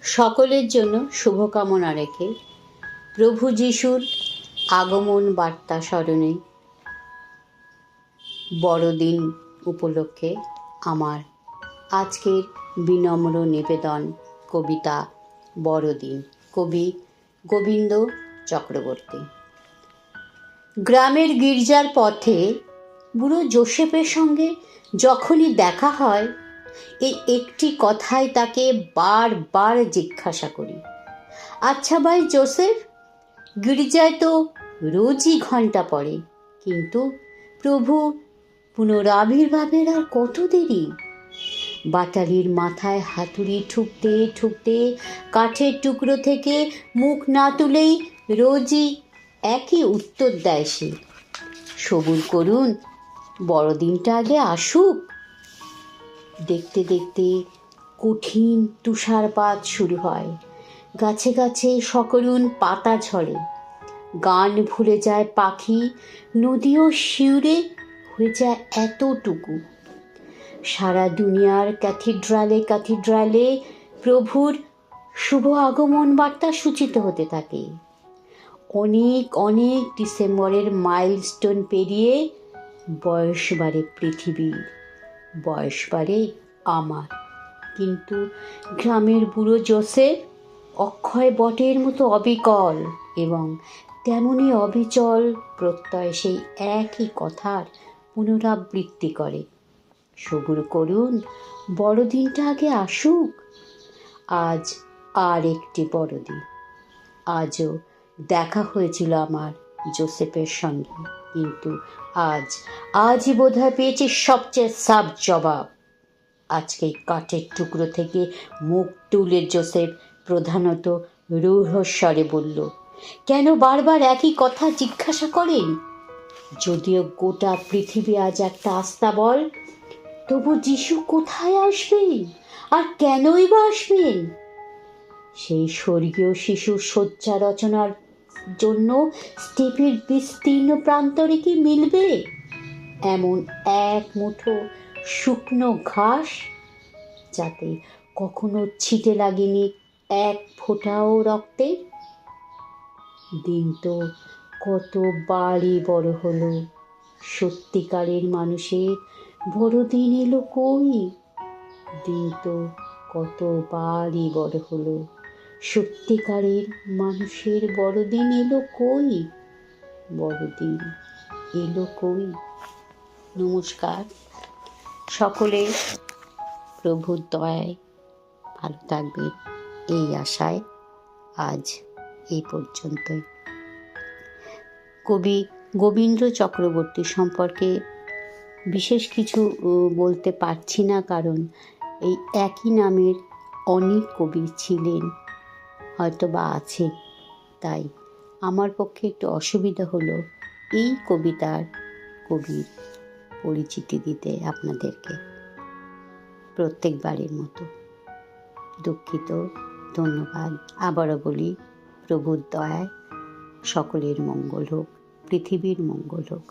সকলের জন্য শুভকামনা রেখে প্রভু যিশুর আগমন বার্তা স্মরণে বড়দিন উপলক্ষে আমার আজকের বিনম্র নিবেদন কবিতা বড়দিন। কবি গোবিন্দ চক্রবর্তী। গ্রামের গির্জার পথে বুড়ো জোসেফের সঙ্গে যখনই দেখা হয়, এই একটি কথাই তাকে বারবার জিজ্ঞাসা করি, আচ্ছা ভাই জোসেফ, গির্জায় তো রোজই ঘণ্টা পড়ে, কিন্তু প্রভু পুনরাবির্ভাবের আর কত দেরি? বাটালির মাথায় হাতুড়ি ঠুকতে ঠুকতে কাঠের টুকরো থেকে মুখ না তুলেই রোজই একই উত্তর দেয় সে, সবুর করুন, বড়দিনটা আগে আসুক। দেখতে দেখতে কঠিন তুষারপাত শুরু হয়, গাছে গাছে সকরুণ পাতা ঝরে, গান ভুলে যায় পাখি, নদীও শিউরে হয়ে যায় এতটুকু। সারা দুনিয়ার ক্যাথিড্রালে ক্যাথিড্রালে প্রভুর শুভ আগমন বার্তা সূচিত হতে থাকে। অনেক অনেক ডিসেম্বরের মাইলস্টোন পেরিয়ে বয়স বাড়ে পৃথিবীর, বয়স বাড়ে আমার, কিন্তু গ্রামের বুড়ো জোসেফ অক্ষয় বটের মতো অবিকল এবং তেমনি অবিচল প্রত্যয় সেই একই কথার পুনরাবৃত্তি করে, সবুর করুন, বড়দিনটা আগে আসুক। আজ আর একটি বড়দিন। আজও দেখা হয়েছিল আমার জোসেফের সঙ্গে, কিন্তু আজই বোধহয় পেয়েছি সবচেয়ে সাফ জবাব। আজকে কাঠের টুকরো থেকে মুখ তুলে জোসেফ প্রধানত রূঢ়স্বরে বলল, কেন বারবার একই কথা জিজ্ঞাসা করেন? যদিও গোটা পৃথিবী আজ একটা আস্তাবল, তবু যিশু কোথায় আসবেন আর কেনই বা আসবেন? সেই স্বর্গীয় শিশুর শয্যা রচনার জন্য স্টেপের বিস্তীর্ণ প্রান্তরে কি মিলবে এমন এক মুঠো শুকনো ঘাস, যাতে কখনো ছিটে লাগেনি এক ফোঁটাও রক্তের? দিন তো কতবারই বড় হলো, সত্যিকারের মানুষের বড়দিন এলো কই? দিন তো কতবারই বড় হলো, সত্যিকারের মানুষের বড়দিন এলো কই? বড়দিন এলো কই? নমস্কার। সকলে প্রভুর দয়ায় ভালো থাকবেন, এই আশায় আজ এই পর্যন্তই। কবি গোবিন্দ চক্রবর্তী সম্পর্কে বিশেষ কিছু বলতে পারছি না, কারণ এই একই নামের অনেক কবি ছিলেন, হয়তো বা আছে, তাই আমার পক্ষে একটু অসুবিধা হলো এই কবিতার কবির পরিচিতি দিতে আপনাদেরকে, প্রত্যেকবারের মতো দুঃখিত। ধন্যবাদ। আবারও বলি, প্রভুর দয়ায় সকলের মঙ্গল হোক, পৃথিবীর মঙ্গল হোক।